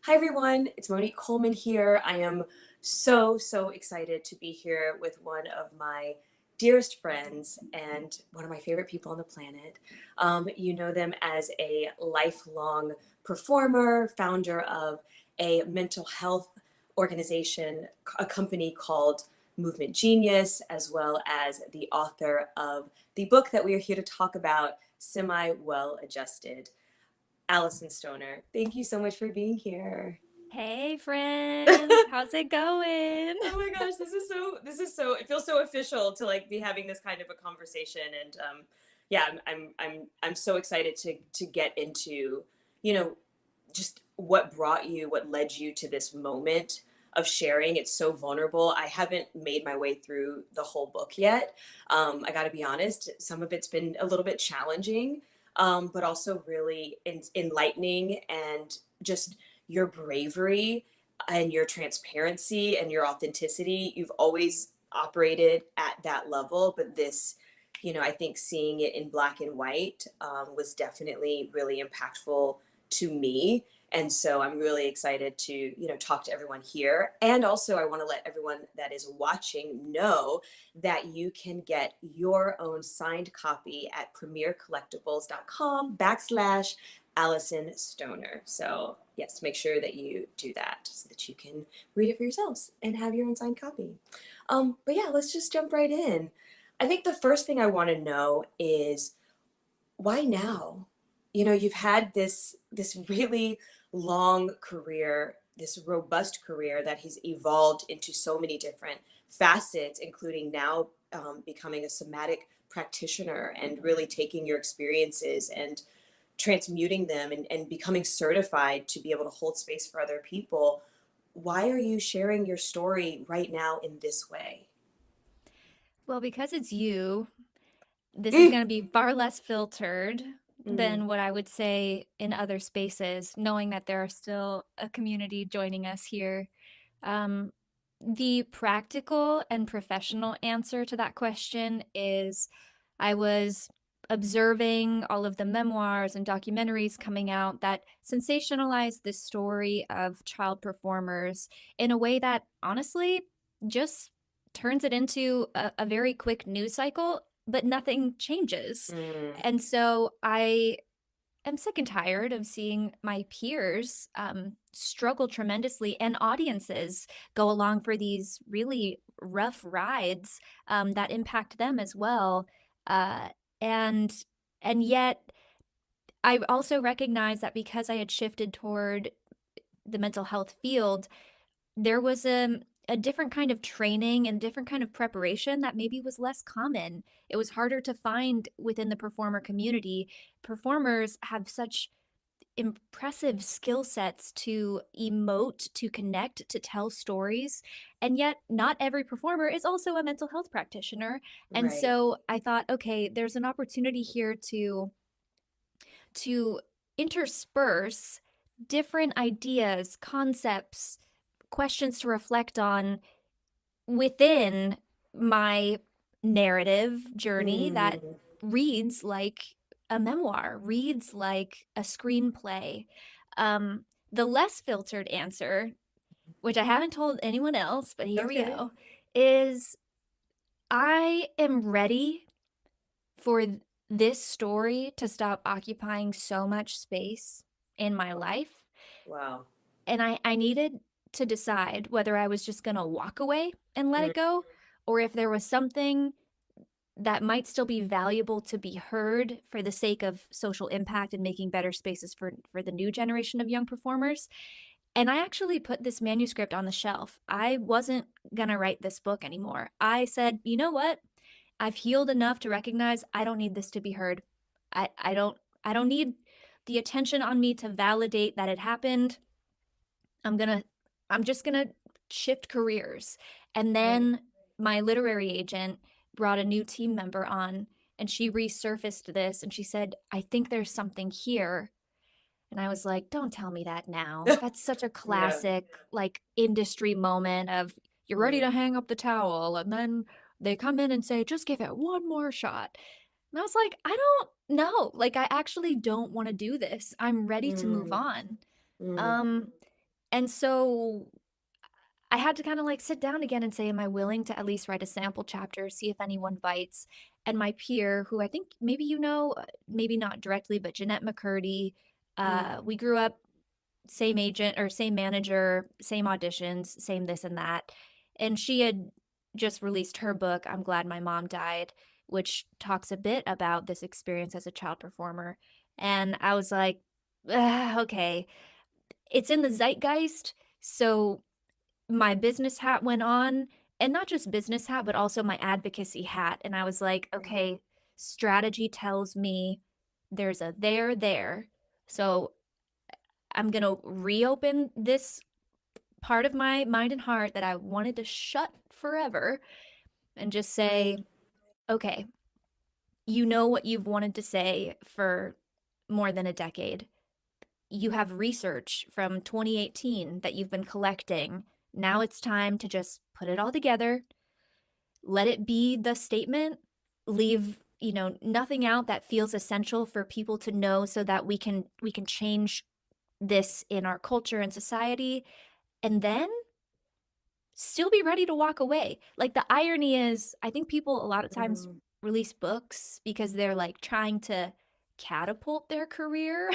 Hi, everyone. It's Monique Coleman here. I am so excited to be here with one of my dearest friends and one of my favorite people on the planet. You know them as a lifelong performer, founder of a mental health organization, a company called Movement Genius, as well as the author of the book that we are here to talk about, Semi Well Adjusted. Alyson Stoner, thank you so much for being here. Hey friend, how's it going? Oh my gosh, this is so it feels so official to like be having this kind of a conversation. And yeah, I'm so excited to get into, you know, just what led you to this moment of sharing. It's so vulnerable. I haven't made my way through the whole book yet. I got to be honest, some of it's been a little bit challenging, but also really enlightening, and just your bravery and your transparency and your authenticity. You've always operated at that level, but this, I think seeing it in black and white was definitely really impactful to me. And so I'm really excited to, talk to everyone here. And also I want to let everyone that is watching know that you can get your own signed copy at premiercollectibles.com/ Alyson Stoner. So yes, make sure that you do that so that you can read it for yourselves and have your own signed copy. But yeah, let's just jump right in. I think the first thing I want to know is, why now? You've had this really long career, this robust career that has evolved into so many different facets, including now becoming a somatic practitioner and really taking your experiences and transmuting them and becoming certified to be able to hold space for other people. Why are you sharing your story right now in this way? Well, because it's you, this is Mm, going to be far less filtered mm, than what I would say in other spaces, knowing that there are still a community joining us here. Um, the practical and professional answer to that question is I was observing all of the memoirs and documentaries coming out that sensationalize the story of child performers in a way that honestly just turns it into a very quick news cycle, but nothing changes. mm. And so I'm sick and tired of seeing my peers struggle tremendously and audiences go along for these really rough rides that impact them as well. Uh, and and yet I also recognize that because I had shifted toward the mental health field, there was a different kind of training and different kind of preparation that maybe was less common. It was harder to find within the performer community. Performers have such impressive skill sets to emote, to connect, to tell stories. And yet, not every performer is also a mental health practitioner. And Right. so I thought, okay, there's an opportunity here to intersperse different ideas, concepts, questions to reflect on within my narrative journey that Mm. reads like a memoir, reads like a screenplay. The less filtered answer, which I haven't told anyone else, but here we Okay. go, is I am ready for this story to stop occupying so much space in my Wow. life. Wow. And I needed to decide whether I was just going to walk away and let Mm. it go, or if there was something that might still be valuable to be heard for the sake of social impact and making better spaces for the new generation of young performers. And I actually put this manuscript on the shelf. I wasn't going to write this book anymore. I said, you know what? I've healed enough to recognize I don't need this to be heard. I don't need the attention on me to validate that it happened. I'm going to I'm just going to shift careers. And Right. then my literary agent brought a new team member on, and she resurfaced this and she said, "I think there's something here." And I was like, "Don't tell me that now." That's such a Yeah. classic like industry moment of you're ready Mm, to hang up the towel and then they come in and say, "Just give it one more shot." And I was like, "I don't know. Like I actually don't want to do this. I'm ready to move mm, on." mm, Um And so I had to kind of like sit down again and say, am I willing to at least write a sample chapter, see if anyone bites? And my peer, who I think maybe you know, maybe not directly, but Jeanette McCurdy, Mm, we grew up same agent or same manager, same auditions, same this and that. And she had just released her book, I'm Glad My Mom Died, which talks a bit about this experience as a child performer. And I was like, okay, it's in the zeitgeist. So my business hat went on, and not just business hat, but also my advocacy hat. And I was like, mm, okay, strategy tells me there's a there there. So I'm going to reopen this part of my mind and heart that I wanted to shut forever and just say, mm, okay, you know what you've wanted to say for more than a decade. You have research from 2018 that you've been collecting. Now it's time to just put it all together, let it be the statement, leave, nothing out that feels essential for people to know so that we can change this in our culture and society, and then still be ready to walk away. Like the irony is, I think people a lot of times mm. release books because they're like trying to catapult their career.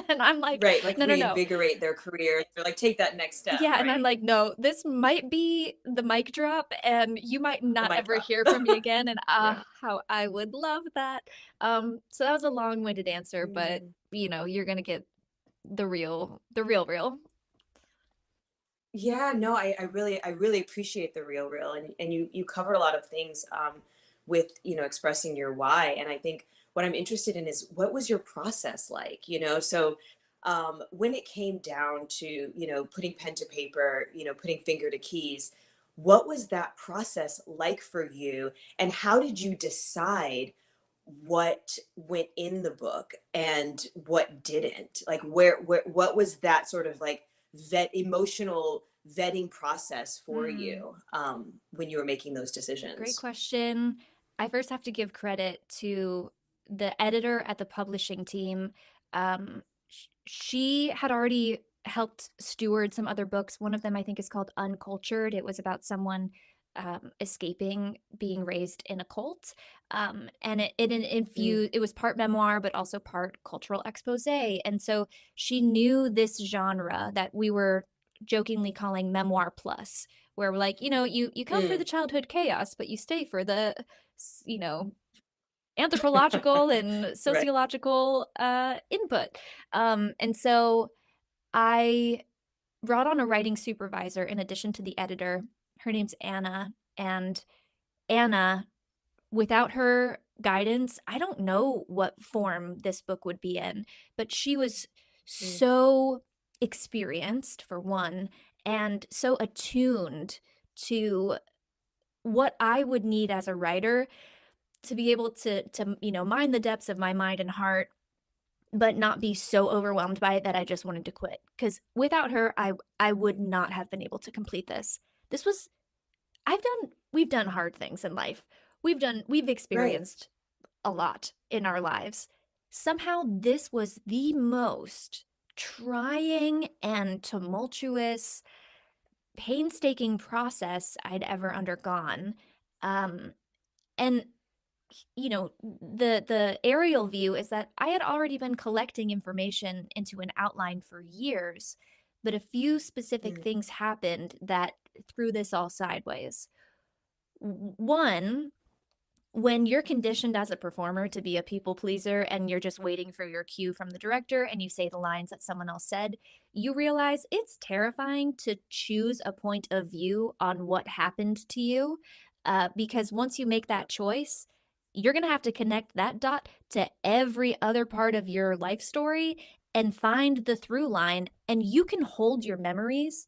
And I'm like, Right, like no, no, no. reinvigorate their career, or like take that next step, Yeah, and I'm right? like, no, this might be the mic drop, and you might The not mic ever drop. hear from me again. And Yeah. how I would love that. So that was a long-winded answer, but Mm. you're gonna get the real. Yeah, no, I really appreciate the real, and you cover a lot of things with expressing your why, and I think what I'm interested in is what was your process like, so when it came down to putting pen to paper, putting finger to keys, what was that process like for you, and how did you decide what went in the book and what didn't, like where what was that sort of like emotional vetting process for Mm. you when you were making those Great decisions? question. I first have to give credit to the editor at the publishing team. She had already helped steward some other books. One of them, I think, is called Uncultured. It was about someone escaping being raised in a cult. And it Mm, infused, it was part memoir, but also part cultural expose. And so she knew this genre that we were jokingly calling memoir plus, where we're like, you come for the mm, childhood chaos, but you stay for the, you know, anthropological and right. sociological input. And so I brought on a writing supervisor in addition to the editor. Her name's Anna. And Anna, without her guidance, I don't know what form this book would be in, but she was Mm, so experienced, for one, and so attuned to what I would need as a writer to be able to mine the depths of my mind and heart, but not be so overwhelmed by it that I just wanted to quit. Because without her, I would not have been able to complete this. This was we've done hard things in life. We've right. experienced a lot in our lives. Somehow this was the most trying and tumultuous, painstaking process I'd ever undergone. Um, and the aerial view is that I had already been collecting information into an outline for years, but a few specific Mm, things happened that threw this all sideways. One, when you're conditioned as a performer to be a people pleaser and you're just waiting for your cue from the director and you say the lines that someone else said, you realize it's terrifying to choose a point of view on what happened to you. Because once you make that choice, you're going to have to connect that dot to every other part of your life story and find the through line. And you can hold your memories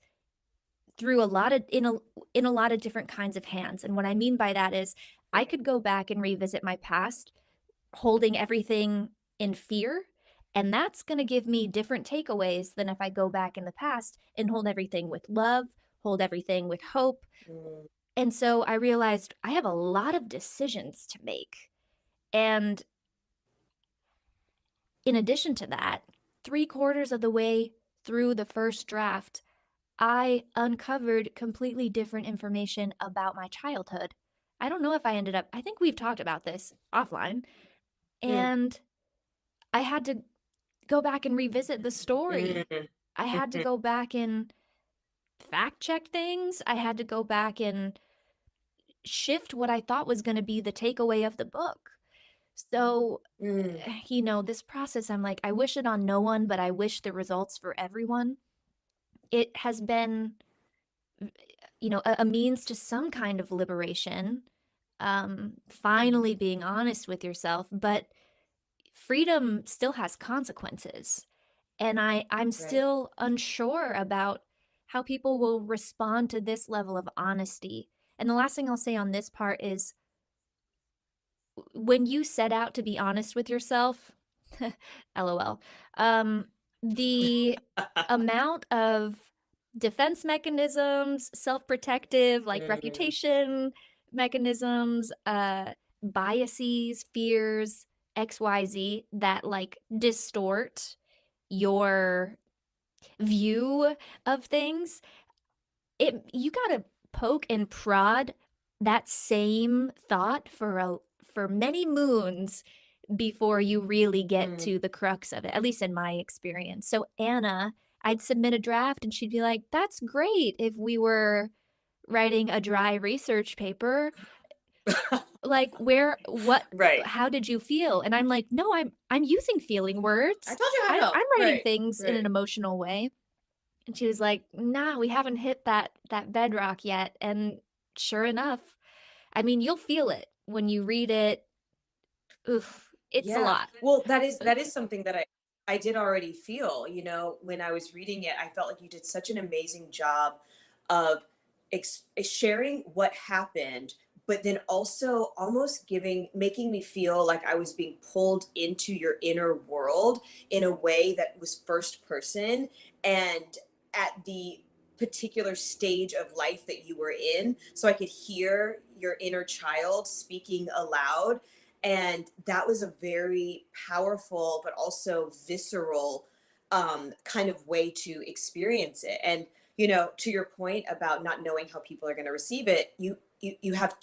through a lot of different kinds of hands. And what I mean by that is I could go back and revisit my past holding everything in fear, and that's going to give me different takeaways than if I go back in the past and hold everything with love, hold everything with hope. mm, And so I realized I have a lot of decisions to make. And in addition to that, 3/4 of the way through the first draft, I uncovered completely different information about my childhood. I don't know if I ended up I think we've talked about this offline, Mm, and I had to go back and revisit the story. mm, I had to mhm, go back and fact check things. I had to go back and shift what I thought was gonna be the takeaway of the book. So, mm, this process, I'm like, I wish it on no one, but I wish the results for everyone. It has been, a means to some kind of liberation, finally being honest with yourself, but freedom still has consequences. And I'm right. still unsure about how people will respond to this level of honesty. And the last thing I'll say on this part is when you set out to be honest with yourself, LOL, the amount of defense mechanisms, self-protective, like Mm, reputation mechanisms, biases, fears, XYZ that like distort your view of things, you gotta poke and prod that same thought for many moons before you really get mm. to the crux of it, at least in my experience. So Anna, I'd submit a draft and she'd be like, "That's great if we were writing a dry research paper. Like, Right. how did you feel?" And I'm like, "No, I'm using feeling I words. told you how I I'm felt. writing Right. things in an Right. emotional way." And she was like, "Nah, we haven't hit that bedrock yet." And sure enough, I mean, you'll feel it when you read it. Oof, it's a Yeah. lot. Well, Uh, that is something that I did already feel, when I was reading it. I felt like you did such an amazing job of sharing what happened, but then also almost making me feel like I was being pulled into your inner world in a way that was first person, and at the particular stage of life that you were in, so I could hear your inner child speaking aloud. And that was a very powerful but also visceral kind of way to experience it. And to your point about not knowing how people are going to receive it, you have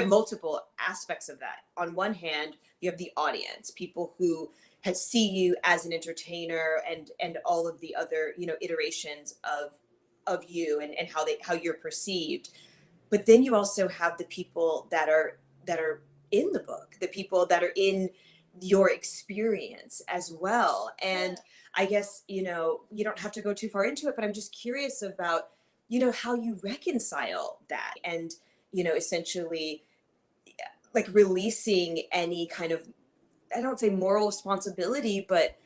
multiple aspects of that. On one hand, you have the audience, people who see you as an entertainer, and all of the other iterations of you, and how you're perceived. But then you also have the people that are in the book, the people that are in your experience as well. And I guess you don't have to go too far into it, but I'm just curious about how you reconcile that, and essentially, like, releasing any kind of, I don't say moral responsibility, but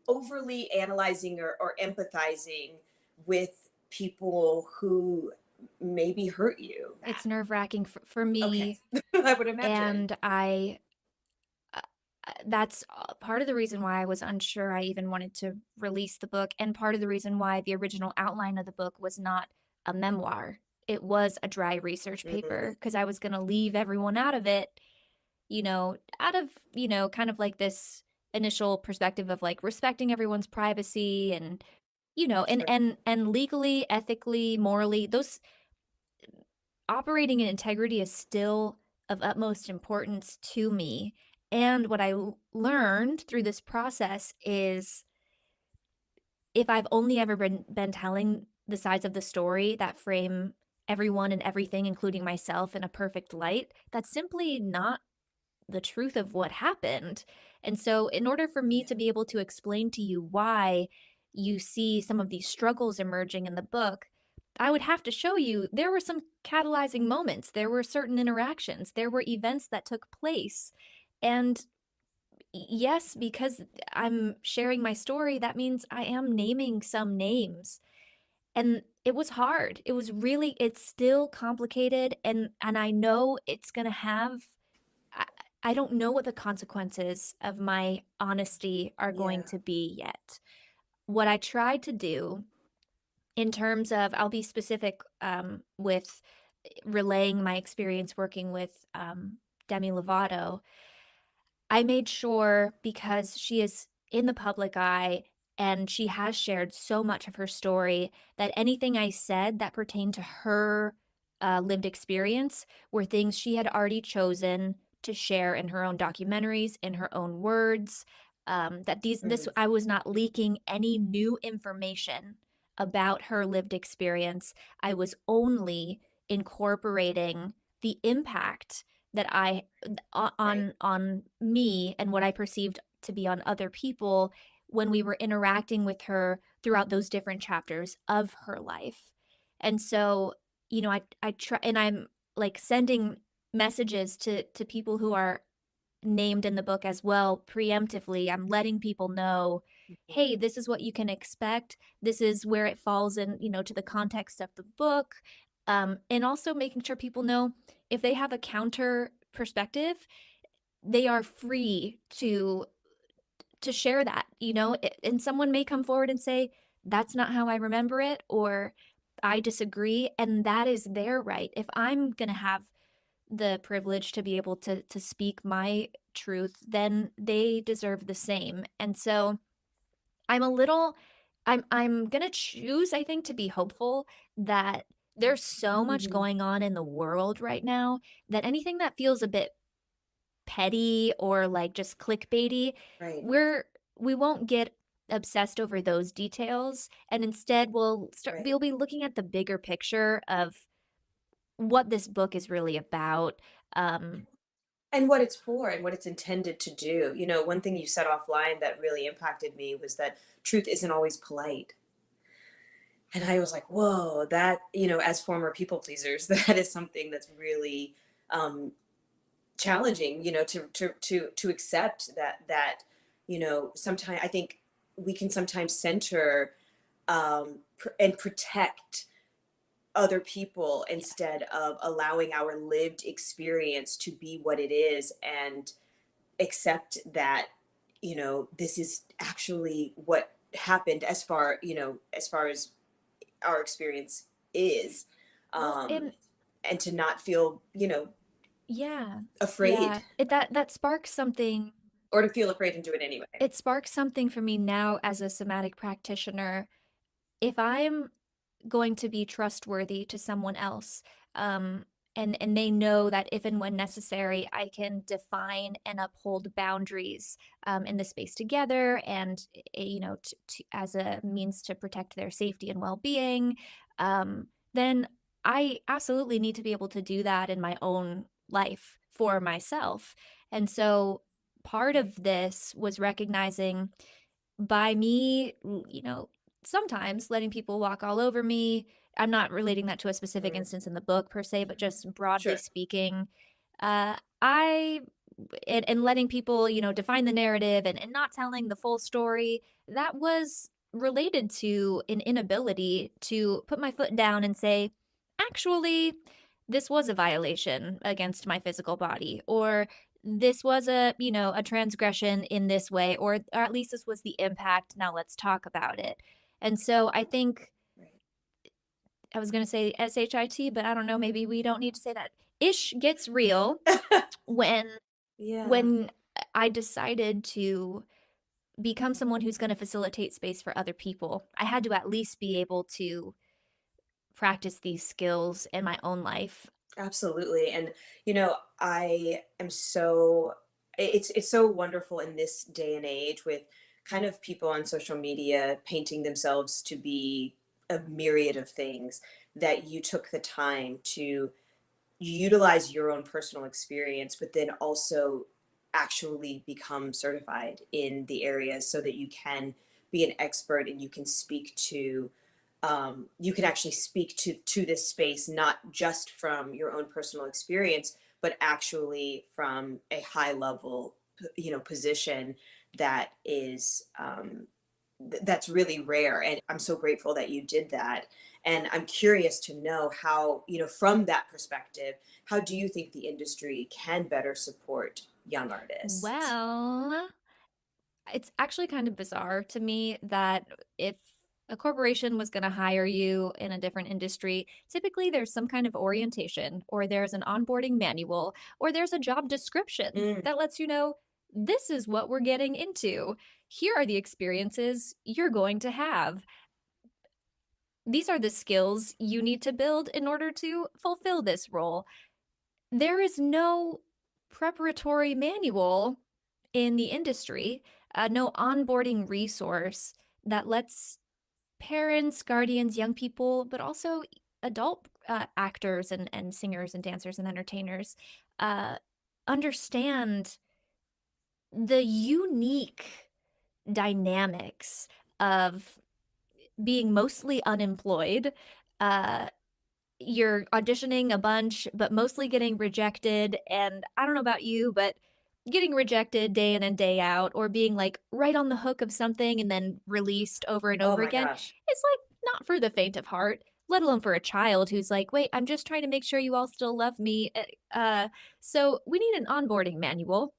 overly analyzing or empathizing with people who maybe hurt you it's bad. nerve-wracking for Okay. me, I would imagine. and uh, that's part of the reason why I was unsure I even wanted to release the book, and part of the reason why the original outline of the book was not a memoir. It was a dry research Mm, paper because I was gonna leave everyone out of it, out of, kind of like this initial perspective of like respecting everyone's privacy and, and sure. and legally, ethically, morally, those operating in integrity is still of utmost importance to me. And what learned through this process is if I've only ever been telling the sides of the story that frame everyone and everything, including myself, in a perfect light, that's simply not the truth of what happened. And so, in order for me Yeah. to be able to explain to you why you see some of these struggles emerging in the book, I would have to show you there were some catalyzing moments, there were certain interactions, there were events that took place. And yes, because I'm sharing my story, that means I am naming some names. And it was hard. It's still complicated, and I know it's going to have I I don't know what the consequences of my honesty are going Yeah. to be yet. What I tried to do in terms of I'll be specific, with relaying my experience working with, Demi Lovato. I made sure because she is in the public eye, and she has shared so much of her story that anything I said that pertained to her lived experience were things she had already chosen to share in her own documentaries, in her own words. That this Mm, I was not leaking any new information about her lived experience. I was only incorporating the impact that I right. on me and what I perceived to be on other people when we were interacting with her throughout those different chapters of her life. And so, I try, and I'm like sending messages to people who are named in the book as well preemptively. I'm letting people know, Mhm. hey, this is what you can expect. This is where it falls in, to the context of the book. And also making sure people know if they have a counter perspective, they are free to share that, and someone may come forward and say, that's not how I remember it, or I disagree. And that is their right. If I'm going to have the privilege to be able to speak my truth, then they deserve the same. And so I'm a little I'm going to choose, I think, to be hopeful that there's so much Mhm. going on in the world right now that anything that feels a bit petty or like just clickbaity, Right. we're we won't get obsessed over those details, and instead Right. we'll be looking at the bigger picture of what this book is really about. Um, And what it's for and what it's intended to do. One thing you said offline that really impacted me was that truth isn't always polite. And I was like, whoa, that, as former people pleasers, that is something that's really um, challenging, to accept sometimes I think we can sometimes center and protect other people yeah. instead of allowing our lived experience to be what it is and accept that this is actually what happened as far as our experience is, Well, um and and to not feel yeah, afraid yeah, that sparks something. or to feel afraid and do it anyway. It sparks something for me now as a somatic practitioner. If I'm going to be trustworthy to someone else, um, and they know that if and when necessary, I can define and uphold boundaries in the space together, and as a means to protect their safety and well-being, then I absolutely need to be able to do that in my own life for myself. And so part Right. of this was recognizing by me, sometimes letting people walk all over me. I'm not relating that to a specific Mm, instance in the book per se, but just broadly sure. speaking, I and letting people, define the narrative and not telling the full story, that was related to an inability to put my foot down and say, actually, this was a violation against my physical body, or this was a transgression in this way, or at least this was the impact. Now let's talk about it. And so I think Right. I was going to say SHIT, but I don't know, maybe we don't need to say that. Ish gets real when Yeah. when I decided to become someone who's going to facilitate space for other people. I had to at least be able to practice these skills in my own life. Absolutely. And I am so it's so wonderful in this day and age with kind of people on social media painting themselves to be a myriad of things, that you took the time to utilize your own personal experience, but then also actually become certified in the areas so that you can be an expert and you can actually speak to this space not just from your own personal experience, but actually from a high level position that is that's really rare. And I'm so grateful that you did that. And I'm curious to know how, from that perspective, how do you think the industry can better support young artists? Well, it's actually kind of bizarre to me that if a corporation was going to hire you in a different industry, typically there's some kind of orientation, or there's an onboarding manual, or there's a job description Mm, that lets you know this is what we're getting into. here are the experiences you're going to have. These are the skills you need to build in order to fulfill this role. There is no preparatory manual in the industry, no onboarding resource that lets parents, guardians, young people, but also adult actors and singers and dancers and entertainers uh, understand the unique dynamics of being mostly unemployed. Uh, you're auditioning a bunch, but mostly getting rejected. And I don't know about you, but getting rejected day in and day out, or being like right on the hook of something and then released over and Oh over my again, gosh. it's like not for the faint of heart, let alone for a child who's like, wait, I'm just trying to make sure you all still love me. So we need an onboarding manual,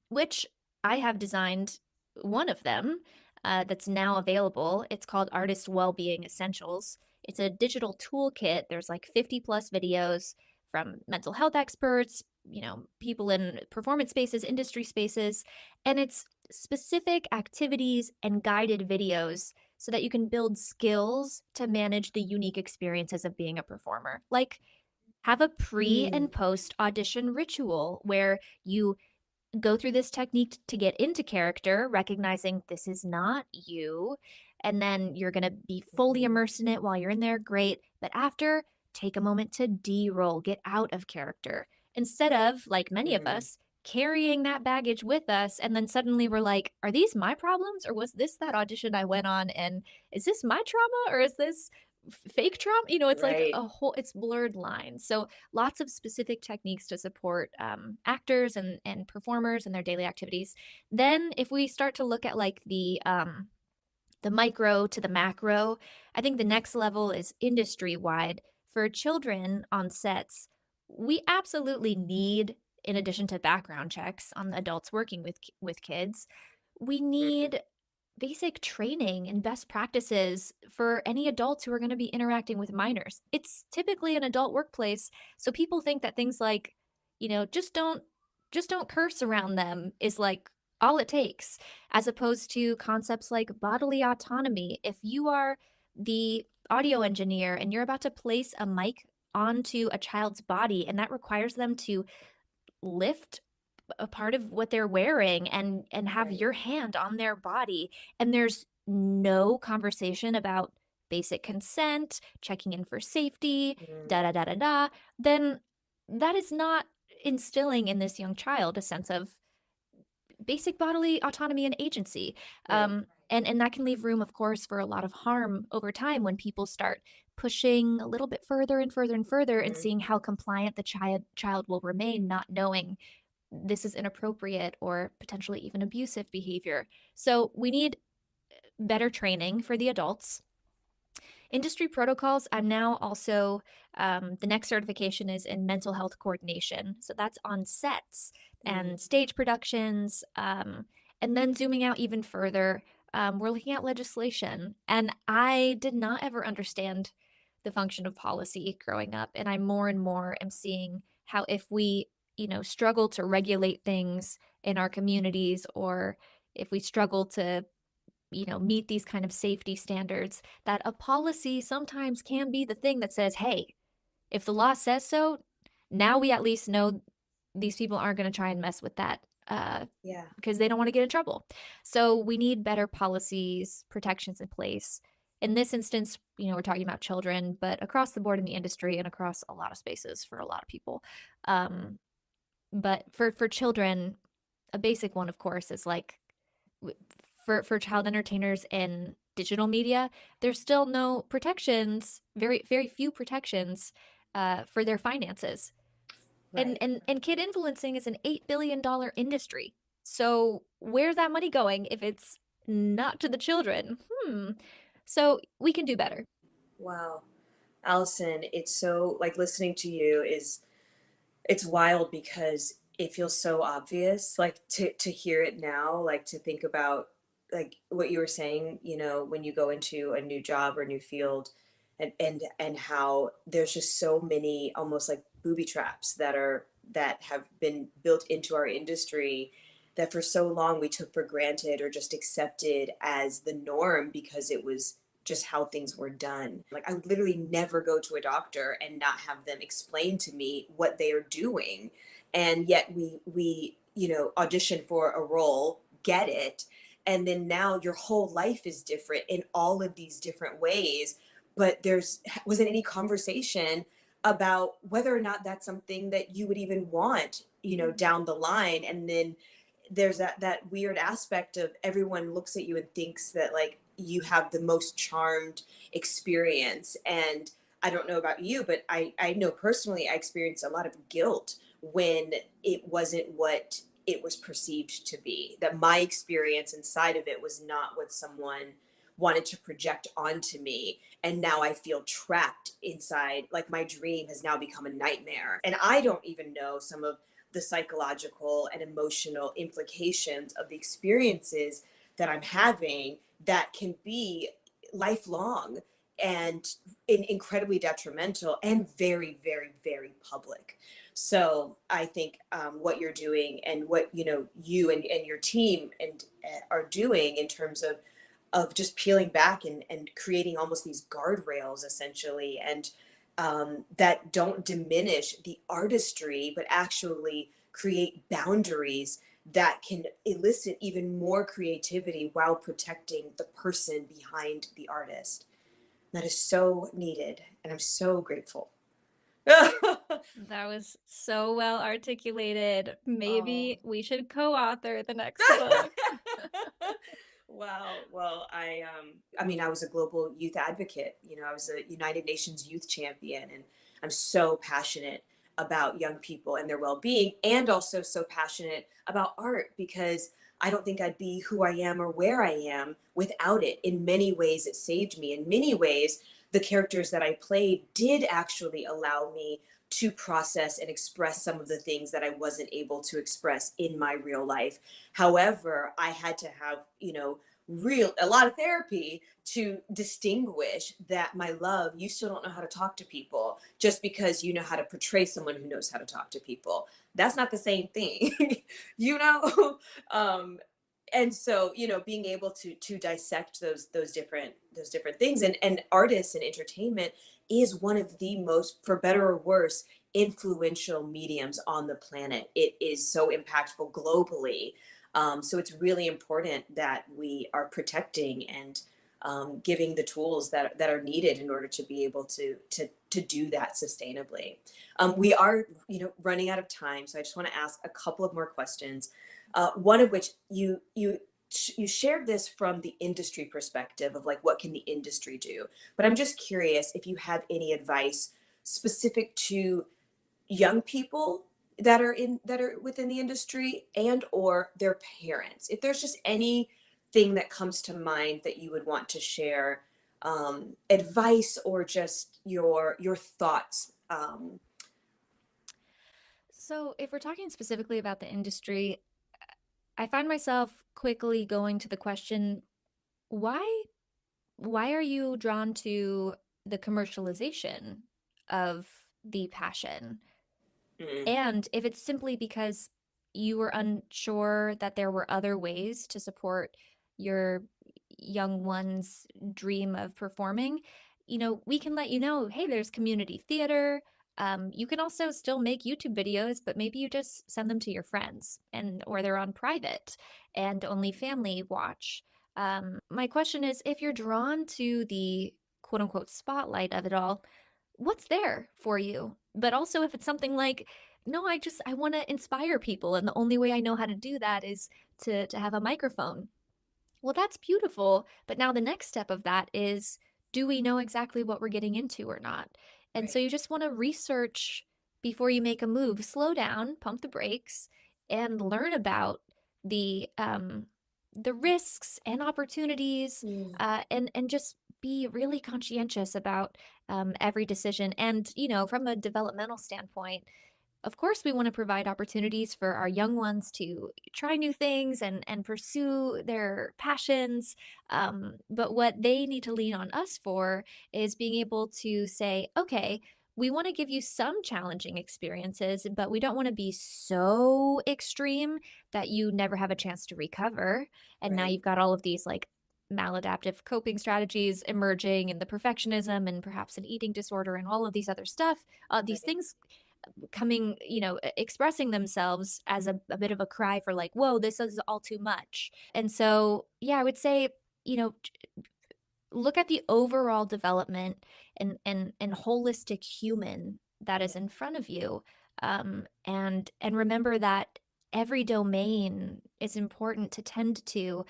which I have designed one of them that's now available. It's called Artist Wellbeing Essentials. It's a digital toolkit. There's like 50 plus videos from mental health experts, people in performance spaces, industry spaces, and it's specific activities and guided videos so that you can build skills to manage the unique experiences of being a performer. Like, have a pre Mm, and post audition ritual where you go through this technique to get into character, recognizing this is not you. And then you're going to be fully mhm, immersed in it while you're in there. Great. But after, take a moment to de roll, get out of character. Instead of, like many of mm, us, carrying that baggage with us. And then suddenly we're like, are these my problems? Or was this that audition I went on? And is this my trauma? Or is this fake trauma? It's like right. a whole, it's blurred lines. So lots of specific techniques to support actors and performers and their daily activities. Then, if we start to look at like the micro to the macro, I think the next level is industry wide. For children on sets, we absolutely need, in addition to background checks on adults working with kids, we Mm, need basic training and best practices for any adults who are going to be interacting with minors. It's typically an adult workplace, so people think that things like, just don't curse around them is like all it takes, as opposed to concepts like bodily autonomy. If you are the audio engineer and you're about to place a mic onto a child's body and that requires them to lift a part of what they're wearing and have right. your hand on their body, and there's no conversation about basic consent, checking in for safety, Mm, da da da da da, then that is not instilling in this young child a sense of basic bodily autonomy and agency. right. And that can leave room, of course, for a lot of harm over time when people start pushing a little bit further and further and further and Mm, seeing how compliant the child will remain, not knowing this is inappropriate or potentially even abusive behavior. So we need better training for the adults. Industry protocols, I'm now also, the next certification is in mental health coordination. So that's on sets mm, and stage productions. And then zooming out even further, we're looking at legislation. And I did not ever understand the function of policy growing up. And I more and more am seeing how if we, struggle to regulate things in our communities, or if we struggle to meet these kind of safety standards, that a policy sometimes can be the thing that says, hey, if the law says so, now we at least know these people aren't going to try and mess with that yeah. because they don't want to get in trouble. So we need better policies, protections in place. In this instance, we're talking about children, but across the board in the industry and across a lot of spaces for a lot of people. Um, but for children, a basic one, of course, is like for child entertainers in digital media, there's still no protections, very very few protections for their finances. And Right. and kid influencing is an $8 billion industry. So where's that money going if it's not to the children? So we can do better. Wow. Allison, it's so like listening to you is it's wild because it feels so obvious like to hear it now, like to think about like what you were saying, when you go into a new job or new field and how there's just so many almost like booby traps that have been built into our industry that for so long we took for granted or just accepted as the norm because it was just how things were done. Like I would literally never go to a doctor and not have them explain to me what they are doing. And yet we, audition for a role, get it, and then now your whole life is different in all of these different ways, but there's wasn't any conversation about whether or not that's something that you would even want, down the line. And then there's that weird aspect of everyone looks at you and thinks that like you have the most charmed experience. And I don't know about you, but I know personally I experienced a lot of guilt when it wasn't what it was perceived to be, that my experience inside of it was not what someone wanted to project onto me. And now I feel trapped inside, like my dream has now become a nightmare. And I don't even know some of the psychological and emotional implications of the experiences that I'm having that can be lifelong and incredibly detrimental and very, very, very public. So I think what you're doing and what you and your team and are doing in terms of just peeling back and creating almost these guardrails essentially, and that don't diminish the artistry but actually create boundaries that can elicit even more creativity while protecting the person behind the artist. That is so needed, and I'm so grateful. That was so well articulated. Oh. Maybe we should co-author the next book. Wow. Well, I mean, I was a global youth advocate. I was a United Nations youth champion, and I'm so passionate about young people and their well-being, and also so passionate about art because I don't think I'd be who I am or where I am without it. In many ways, it saved me. In many ways, the characters that I played did actually allow me to process and express some of the things that I wasn't able to express in my real life. However, I had to have, a lot of therapy to distinguish that, my love, you still don't know how to talk to people just because you know how to portray someone who knows how to talk to people. That's not the same thing, you know? Um, and so, being able to dissect those different things, and artists and entertainment is one of the most, for better or worse, influential mediums on the planet. It is so impactful globally. So it's really important that we are protecting and giving the tools that are needed in order to be able to do that sustainably. We are, running out of time, so I just want to ask a couple of more questions. One of which you shared this from the industry perspective of like what can the industry do, but I'm just curious if you have any advice specific to young people that are within the industry and or their parents. If there's just anything that comes to mind that you would want to share, advice or just your thoughts. So, if we're talking specifically about the industry, I find myself quickly going to the question, why why are you drawn to the commercialization of the passion? Mm, And if it's simply because you were unsure that there were other ways to support your young one's dream of performing, we can let you know, hey, there's community theater. You can also still make YouTube videos, but maybe you just send them to your friends and or they're on private and only family watch. My question is, if you're drawn to the quote unquote spotlight of it all, what's there for you? But also if it's something like, no, I want to inspire people and the only way I know how to do that is to have a microphone. Well, that's beautiful, but now the next step of that is, do we know exactly what we're getting into or not? And so right. you just want to research before you make a move, slow down, pump the brakes, and learn about the risks and opportunities, Mm, and just be really conscientious about every decision. And from a developmental standpoint, of course, we want to provide opportunities for our young ones to try new things and pursue their passions. But what they need to lean on us for is being able to say, okay, we want to give you some challenging experiences, but we don't want to be so extreme that you never have a chance to recover. And now Right. you've got all of these like maladaptive coping strategies emerging, and the perfectionism, and perhaps an eating disorder, and all of these other stuff. These Right. things coming, expressing themselves as a bit of a cry for like, whoa, this is all too much. And so, yeah, I would say, you know, look at the overall development and holistic human that Yeah. is in front of you, and remember that every domain is important to tend to,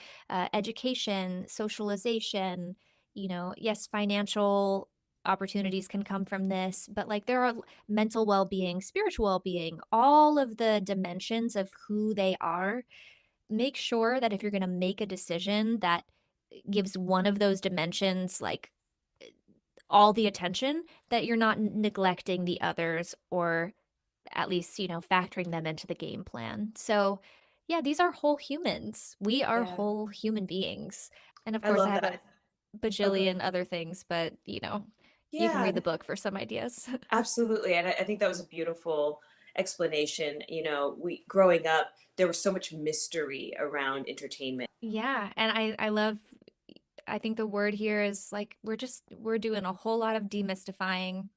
education, socialization, yes, financial opportunities can come from this, but like there are mental well-being, spiritual well-being, all of the dimensions of who they are. Make sure that if you're going to make a decision that gives one of those dimensions like all the attention, that you're not neglecting the others, or at least, factoring them into the game plan. So, yeah, these are whole humans. We are Yeah. whole human beings. And of I course, I love have a that. Okay. bajillion other things, but, you can read Yeah, the book for some ideas. absolutely. And I think that was a beautiful explanation. We growing up, there was so much mystery around entertainment. Yeah, and I love, I think the word here is like we're doing a whole lot of demystifying.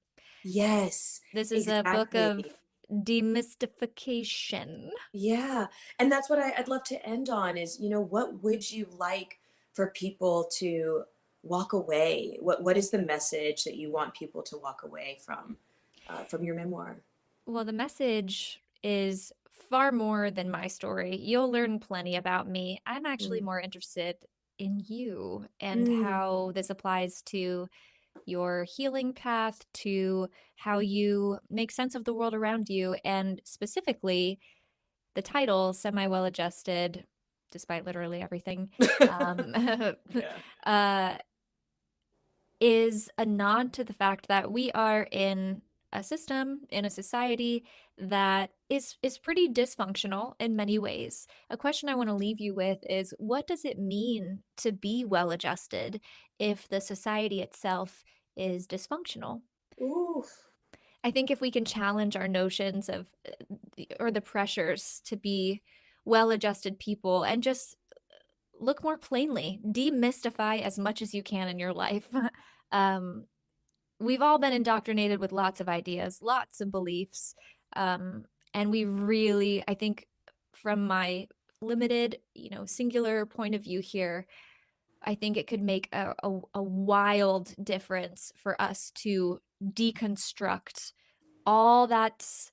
Yes, This is a book of exactly. demystification. Yeah. And that's what I'd love to end on is, what would you like for people to walk away? What is the message that you want people to walk away from your memoir? Well, the message is far more than my story. You'll learn plenty about me. I'm actually Mm. more interested in you and Mm. how this applies to your healing path, to how you make sense of the world around you, and specifically the title, Semi Well Adjusted, despite literally everything, um, Yeah. uh, is a nod to the fact that we are in a system, in a society that is pretty dysfunctional in many ways. A question I want to leave you with is, what does it mean to be well adjusted if the society itself is dysfunctional? Ooh. I think if we can challenge our notions of or the pressures to be well adjusted people, and just look more plainly, demystify as much as you can in your life. um, we've all been indoctrinated with lots of ideas, lots of beliefs. And we really, I think, from my limited, singular point of view here, I think it could make a wild difference for us to deconstruct all that's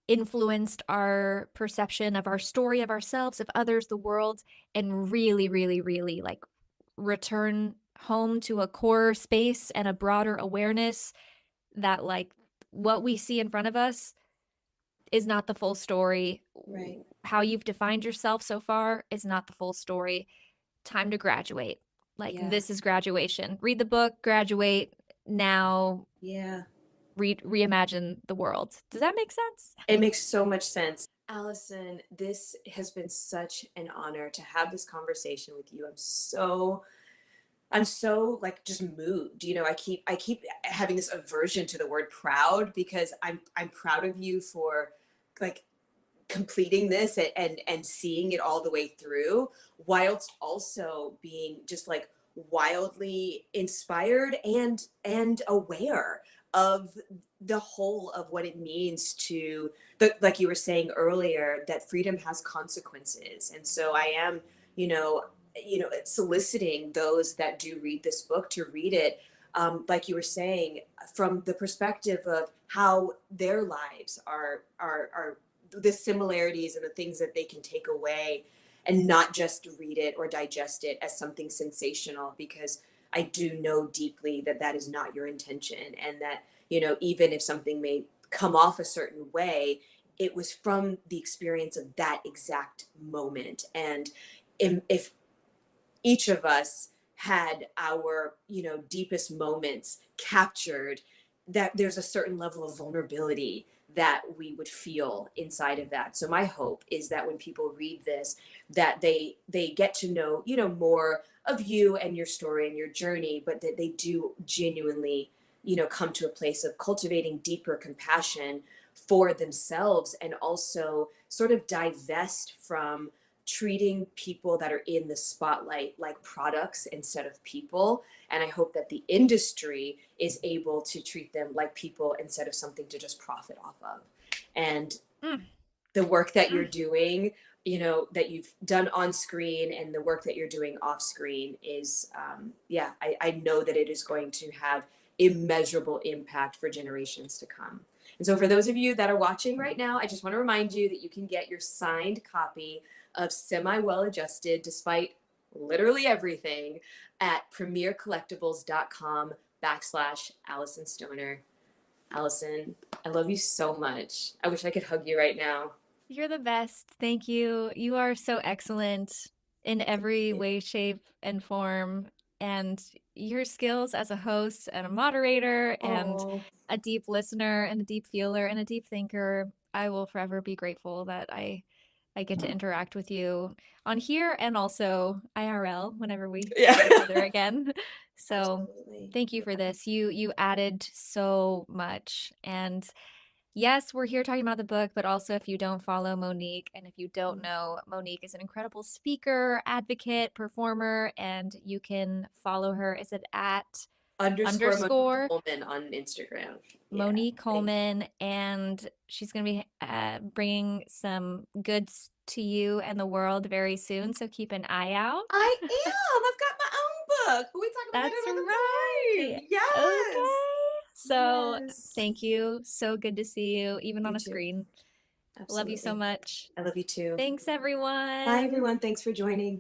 influenced our perception of our story, of ourselves, of others, the world, and really, really, really like return home to a core space and a broader awareness that like what we see in front of us is not the full story. Right. How you've defined yourself so far is not the full story. Time to graduate. Like Yeah. this is graduation. Read the book, graduate. Now Yeah. reimagine the world. Does that make sense? It makes so much sense. Alyson, this has been such an honor to have this conversation with you. I'm so like just moved. I keep having this aversion to the word proud because I'm proud of you for like completing this and seeing it all the way through, whilst also being just like wildly inspired and aware of the whole of what it means to like you were saying earlier, that freedom has consequences. And so I am, you know soliciting those that do read this book to read it, like you were saying, from the perspective of how their lives are the similarities and the things that they can take away, and not just read it or digest it as something sensational, because I do know deeply that that is not your intention, and that, even if something may come off a certain way, it was from the experience of that exact moment. And if each of us had our, deepest moments captured, that there's a certain level of vulnerability that we would feel inside of that. So my hope is that when people read this, that they get to know, more of you and your story and your journey, but that they do genuinely come to a place of cultivating deeper compassion for themselves, and also sort of divest from treating people that are in the spotlight like products instead of people. And I hope that the industry is able to treat them like people instead of something to just profit off of. And Mm, the work that you're mm. doing, that you've done on screen, and the work that you're doing off screen is, yeah, I know that it is going to have immeasurable impact for generations to come. And so, for those of you that are watching right now, I just want to remind you that you can get your signed copy of Semi Well Adjusted Despite Literally Everything at premiercollectibles.com/Alyson Stoner. Alyson, I love you so much. I wish I could hug you right now. You're the best. Thank you. You are so excellent in every way, shape, and form. And your skills as a host and a moderator and Oh, a deep listener and a deep feeler and a deep thinker, I will forever be grateful that I get to interact with you on here and also IRL whenever we yeah. see each other again. So Absolutely. thank you for this. You added so much. And yes, we're here talking about the book, but also if you don't follow Monique and if you don't know, Monique is an incredible speaker, advocate, performer, and you can follow her. Is it at Underscore Monique underscore Coleman on Instagram. Yeah. Monique Thank you. Coleman? And she's going to be bringing some goods to you and the world very soon. So keep an eye out. I am. I've got my own book, but we talk about later That's another right. time. Yes. Okay. So Yes. thank you. So good to see you, even on You a too. screen. Love you so Absolutely. much. I love you too. Thanks, Bye, everyone. everyone. Thanks for joining.